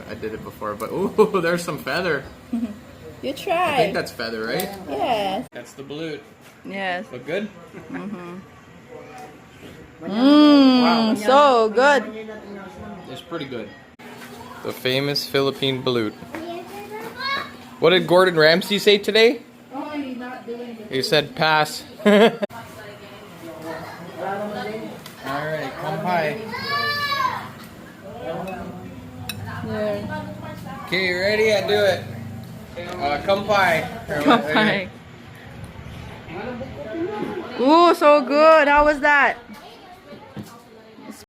I did it before, but ooh, there's some feather. You try. I think that's feather, right? Yes. That's the balut. Yes. Look good? Mmm, so good. It's pretty good. The famous Philippine balut. What did Gordon Ramsay say today? Oh, you're not doing this. He said pass. Alright, come pie. Yeah. Okay, you ready? I do it. Come pie. Come on. Ooh, so good. How was that?